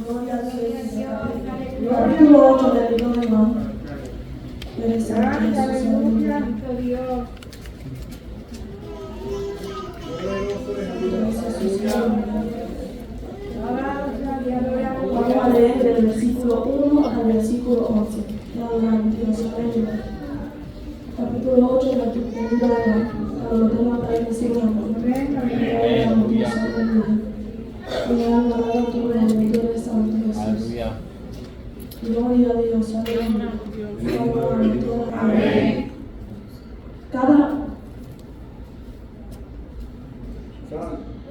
Gloria a Dios. Capítulo 8 del libro de Juan. Vamos a leer del versículo 1 al versículo 11. Capítulo 8 del libro de Juan. Cuando lo tengan para ir siguiendo. Gloria a Dios. Amén.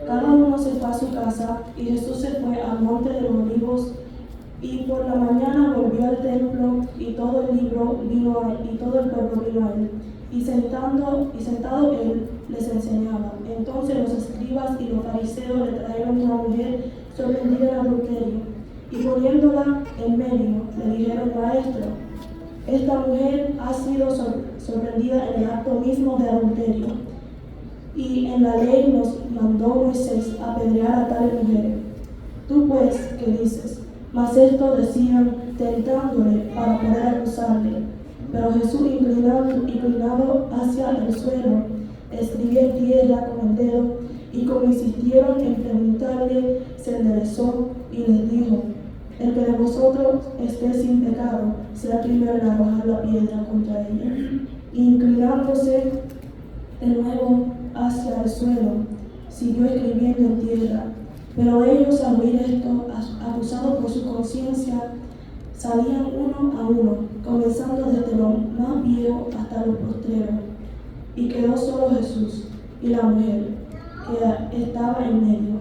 Cada uno se fue a su casa y Jesús se fue al monte de los Olivos y por la mañana volvió al templo y todo el pueblo vino a él y sentado él les enseñaba. Entonces los escribas y los fariseos le trajeron una mujer sorprendida en adulterio y poniéndola en medio le dijeron: Maestro, esta mujer ha sido sorprendida en el acto mismo de adulterio. Y en la ley nos mandó Moisés apedrear a tales mujeres. Tú pues, ¿qué dices? Mas esto decían tentándole para poder acusarle. Pero Jesús, inclinado hacia el suelo, escribía en tierra con el dedo, y como insistieron en preguntarle, se enderezó y les dijo: El que de vosotros esté sin pecado, sea primero en arrojar la piedra contra ella. Y inclinándose de nuevo hacia el suelo, siguió escribiendo en tierra. Pero ellos, al oír esto, acusados por su conciencia, salían uno a uno, comenzando desde lo más viejo hasta los postreros. Y quedó solo Jesús y la mujer, que estaba en medio.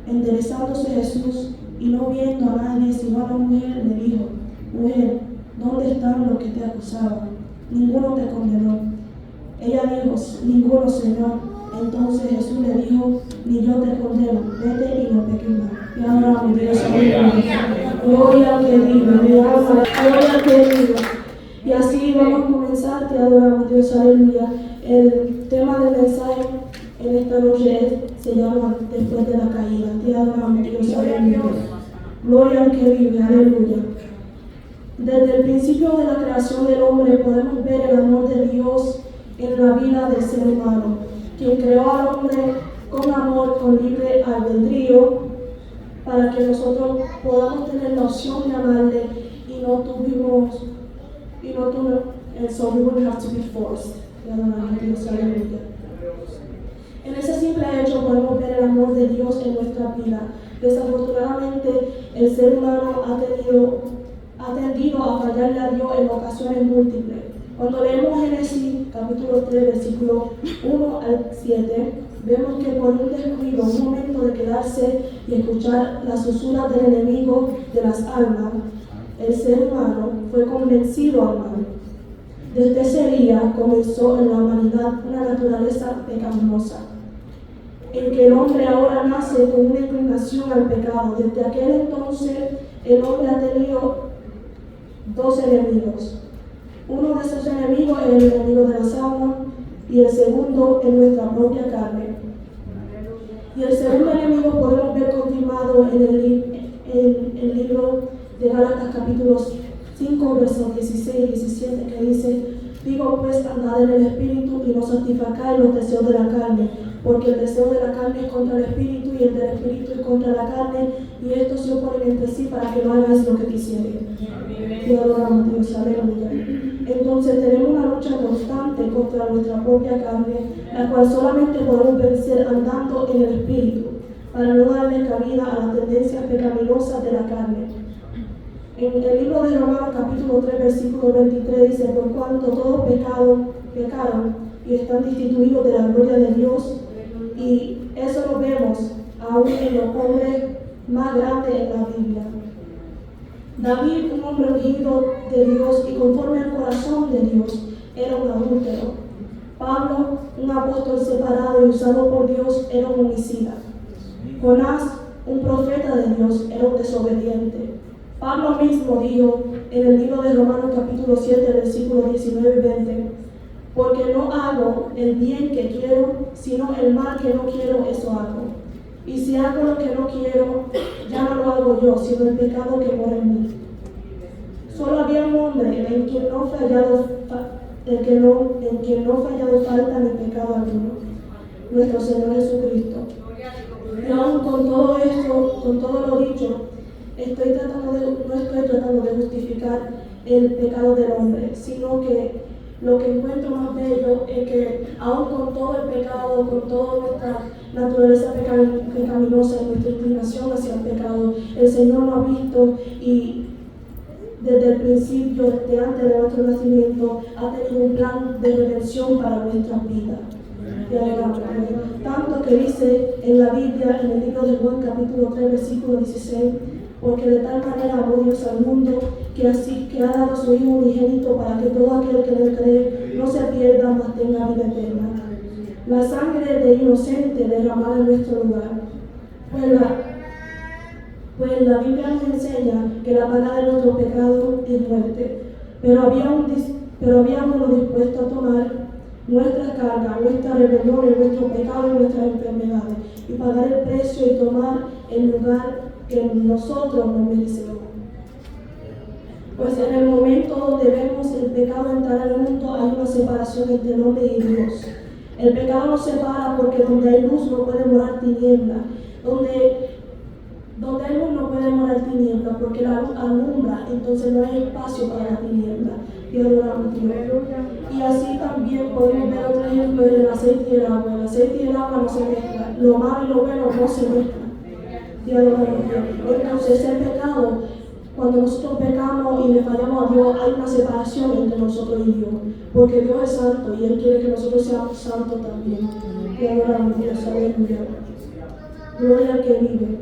Enderezándose Jesús y no viendo a nadie sino a la mujer, le dijo: Mujer, ¿dónde están los que te acusaban? Ninguno te condenó. Ella dijo: Ninguno, Señor. Entonces Jesús le dijo: Ni yo te condeno, vete y no peques más. Y adoramos a Dios. Gloria al que vive, gloria al que vive. Y así vamos a comenzar. Te adoramos, Dios, aleluya. El tema del mensaje en esta noche se llama Después de la caída. Te adoramos, Dios, aleluya. Gloria al que vive, aleluya. Desde el principio de la creación del hombre podemos ver el amor de Dios en la vida del ser humano, quien creó al hombre con amor, con libre albedrío, para que nosotros podamos tener la opción de amarle y no tuvimos, so we wouldn't have to be forced. En ese simple hecho podemos ver el amor de Dios en nuestra vida. Desafortunadamente, el ser humano ha tendido a fallarle a Dios en ocasiones múltiples. Cuando leemos Génesis capítulo 3, versículo 1 al 7, vemos que por un descuido, un momento de quedarse y escuchar las susurras del enemigo de las almas, el ser humano fue convencido al mal. Desde ese día comenzó en la humanidad una naturaleza pecaminosa, en que el hombre ahora nace con una inclinación al pecado. Desde aquel entonces el hombre ha tenido dos enemigos. Uno de esos enemigos es el enemigo de las almas y el segundo es nuestra propia carne. Y el segundo enemigo podemos ver confirmado en el libro de Gálatas capítulo 5, versos 16 y 17, que dice: Digo pues, andad en el espíritu y no satisfacáis los deseos de la carne, porque el deseo de la carne es contra el espíritu y el del espíritu es contra la carne, y estos se oponen entre sí para que no hagáis lo que quisieren. Y adoramos, Dios, aleluya. Entonces tenemos una lucha constante contra nuestra propia carne, la cual solamente podemos vencer andando en el espíritu, para no darle cabida a las tendencias pecaminosas de la carne. En el libro de Romanos capítulo 3, versículo 23 dice: Por cuanto todos pecaron y están destituidos de la gloria de Dios. Y eso lo vemos aún en los hombres más grandes en la Biblia. David, un hombre ungido de Dios y conforme al corazón de Dios, era un adúltero. Pablo, un apóstol separado y usado por Dios, era un homicida. Jonás, un profeta de Dios, era un desobediente. Pablo mismo dijo en el libro de Romanos capítulo 7, versículos 19 y 20: Porque no hago el bien que quiero, sino el mal que no quiero, eso hago. Y si hago lo que no quiero, ya no lo hago hago yo, sino el pecado que mora en mí. Solo había un hombre en quien no fallado falta ni pecado alguno, nuestro Señor Jesucristo. Y aún con todo esto, con todo lo dicho, no estoy tratando de justificar el pecado del hombre, sino que lo que encuentro más bello es que aún con todo el pecado, con toda nuestra naturaleza pecaminosa y nuestra inclinación hacia el pecado, el Señor nos ha visto y desde el principio, desde antes de nuestro nacimiento, ha tenido un plan de redención para nuestras vidas. Y alegamos, tanto que dice en la Biblia, en el libro de Juan capítulo 3, versículo 16, porque de tal manera amó Dios al mundo, que ha dado a su Hijo unigénito para que todo aquel que en él cree no se pierda, mas tenga vida eterna. La sangre de inocente derramada en nuestro lugar. Pues la Biblia nos enseña que la paga de nuestro pecado es muerte, pero había uno dispuesto a tomar nuestras cargas, nuestra rebelión, nuestro pecado y nuestras enfermedades, y pagar el precio y tomar el lugar que nosotros no merecemos. Pues en el momento donde vemos el pecado entrar al mundo, hay una separación entre el hombre y Dios. El pecado nos separa porque donde hay luz no puede morar tiniebla. Donde hay luz no puede morar tiniebla, porque la luz alumbra, entonces no hay espacio para la tiniebla. Y adoramos Dios. Y así también podemos ver otro ejemplo del aceite y el agua. El aceite y el agua no se mezclan, lo malo y lo bueno no se mezclan. Y adoramos Dios. Entonces el pecado, cuando nosotros pecamos y le fallamos a Dios, hay una separación entre nosotros y Dios, porque Dios es santo y Él quiere que nosotros seamos santos también. Y adoramos Dios, aleluya. Gloria al que vive.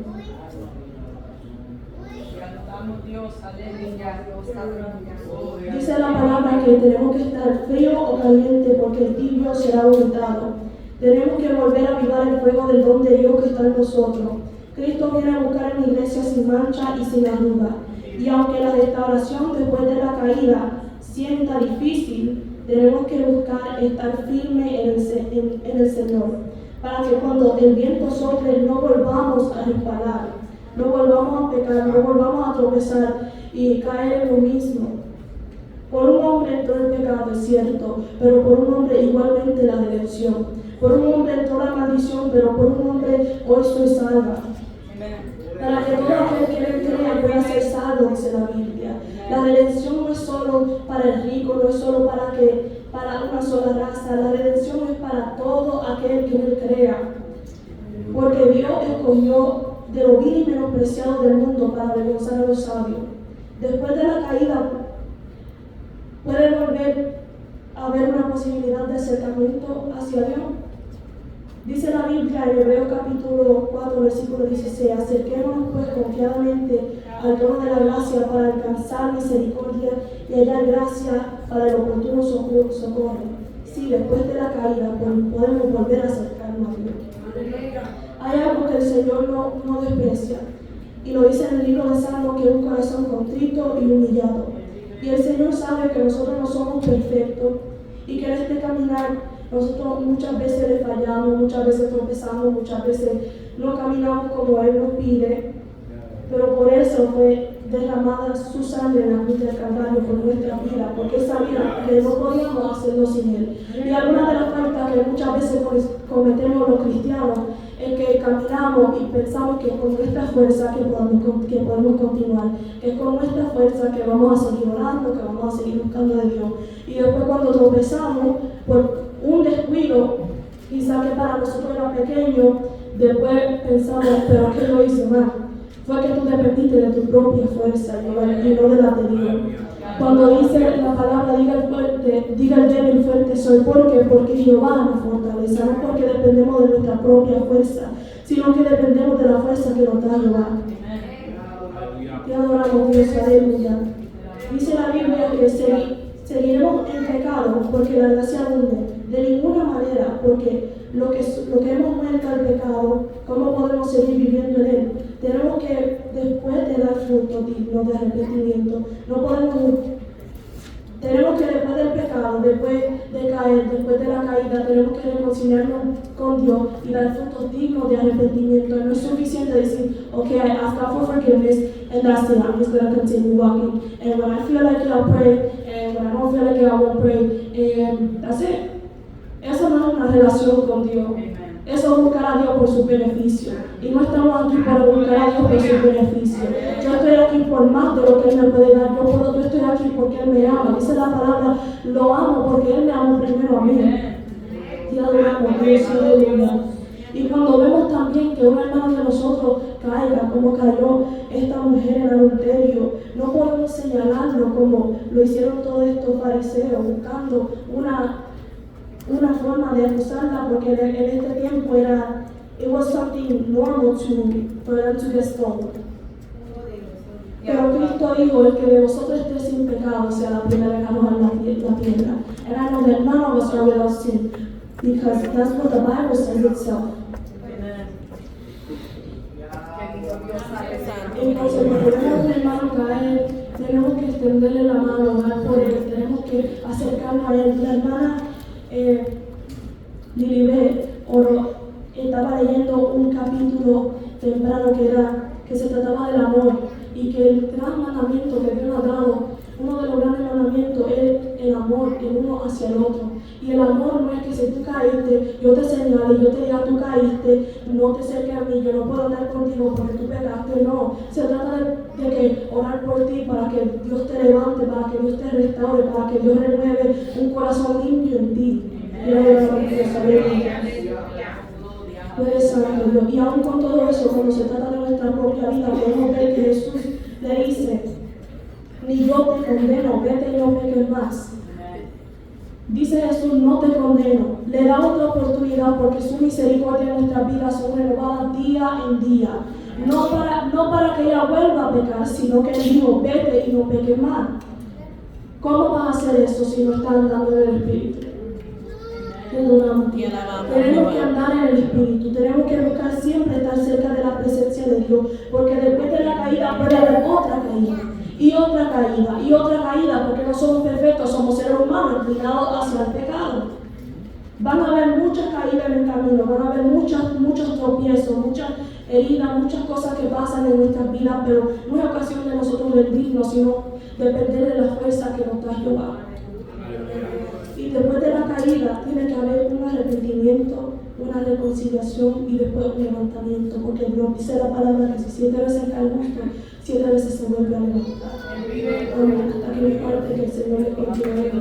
Dice la palabra que tenemos que estar frío o caliente porque el tibio será vomitado. Tenemos que volver a avivar el fuego del don de Dios que está en nosotros. Cristo viene a buscar en la iglesia sin mancha y sin arruga. Y aunque la restauración después de la caída sienta difícil, tenemos que buscar estar firme en el Señor, para que cuando el viento sople no volvamos a resbalar, no volvamos a pecar, no volvamos a tropezar y caer en lo mismo. Por un hombre entró el pecado, es cierto, pero por un hombre igualmente la redención. Por un hombre entró la maldición, pero por un hombre hoy soy salva. Para que todo aquel que le crea pueda ser salvo, dice la Biblia. La redención no es solo para el rico, no es solo para una sola raza. La redención es para todo aquel que le crea. Porque Dios escogió de lo vil y menospreciado del mundo para avergonzar a los sabios. Después de la caída, puede volver a haber una posibilidad de acercamiento hacia Dios. Dice la Biblia en Hebreos capítulo 4, versículo 16, acerquémonos pues confiadamente al trono de la gracia para alcanzar misericordia y hallar gracia para el oportuno socorro. Sí, después de la caída podemos volver a acercarnos a Dios. Hay algo que el Señor no desprecia, y lo dice en el libro de Salmos, que es un corazón contrito y humillado. Y el Señor sabe que nosotros no somos perfectos y que en este caminar nosotros muchas veces le fallamos, muchas veces tropezamos, muchas veces no caminamos como Él nos pide, pero por eso fue derramada su sangre en la cruz del Calvario por nuestra vida, porque Él sabía que no podíamos hacerlo sin Él. Y alguna de las faltas que muchas veces cometemos los cristianos es que caminamos y pensamos que con nuestra fuerza que podemos continuar, que es con nuestra fuerza que vamos a seguir orando, que vamos a seguir buscando de Dios. Y después cuando tropezamos por un descuido, quizá que para nosotros era pequeño, después pensamos, pero ¿qué lo hice mal? Fue que tú dependiste de tu propia fuerza y no de la de Dios. Cuando dice la palabra, diga el débil fuerte soy, porque Jehová nos fortalece, no porque dependemos de nuestra propia fuerza, sino que dependemos de la fuerza que nos da Jehová. Te adoramos, Dios, aleluya. Dice la Biblia que seguiremos en pecado porque la gracia abunde. De ninguna manera, porque lo que hemos muerto al pecado, ¿cómo podemos seguir viviendo en él? Tenemos que, después de dar fruto digno de arrepentimiento, no podemos Tenemos que después del pecado, después de caer, después de la caída, tenemos que reconciliarnos con Dios y dar frutos dignos de arrepentimiento. No es suficiente decir, okay, I ask God for forgiveness and that's it, I'm just going to continue walking. And when I feel like it, I'll pray, and when I don't feel like it, I won't pray, and that's it. Eso no es una relación con Dios. Eso es buscar a Dios por su beneficio. Y no estamos aquí para buscar a Dios por su beneficio. Yo estoy aquí por más de lo que Él me puede dar. Yo estoy aquí porque Él me ama. Dice la palabra, lo amo porque Él me amó primero a mí. Y adoramos Dios, aleluya. Y cuando vemos también que una hermana de nosotros caiga, como cayó esta mujer en adulterio, no podemos señalarlo como lo hicieron todos estos fariseos, buscando una forma de acusarla, porque en este tiempo it was something normal for them to get stoned. Pero Cristo dijo, el que de vosotros esté sin pecado sea la primera en arrojar la piedra. And I know that none of us are without sin, because that's what the Bible says itself. Entonces, cuando vemos a un hermano caer, tenemos que extenderle la mano, orar por él, tenemos que acercarnos a él. La hermana Lilibet estaba leyendo un capítulo temprano que se trataba del amor, y que el gran mandamiento que Dios ha dado, uno de los grandes mandamientos es el amor el uno hacia el otro. Y el amor no es que si tú caíste, yo te señale, yo te diga tú caíste, no te acerques a mí, yo no puedo andar contigo porque tú pecaste. No, se trata de que orar por ti para que Dios te levante, para que Dios te restaure, para que Dios renueve un corazón limpio en ti. Y aún con todo eso, cuando se trata de nuestra propia vida, podemos ver que Jesús le dice, ni yo te condeno, vete y no peques más. Dice Jesús, no te condeno. Le da otra oportunidad porque su misericordia en nuestras vidas son renovadas día en día. No para que ella vuelva a pecar, sino que Él dijo, vete y no peques más. ¿Cómo vas a hacer eso si no estás andando en el Espíritu? Tenemos que andar en el Espíritu, tenemos que buscar siempre estar cerca de la presencia de Dios, porque después de la caída puede haber otra caída, y otra caída, y otra caída, porque no somos perfectos, somos seres humanos inclinados hacia el pecado. Van a haber muchas caídas en el camino, van a haber muchos tropiezos, muchas heridas, muchas cosas que pasan en nuestras vidas, pero no es ocasión de nosotros rendirnos, sino depender de la fuerza que nos da Jehová. Y después de la caída tiene que haber un arrepentimiento, una reconciliación y después un levantamiento, porque Dios dice la palabra que si 7 veces cae el justo, 7 veces se vuelve a levantar. Hasta que mi parte, que el Señor le continúe.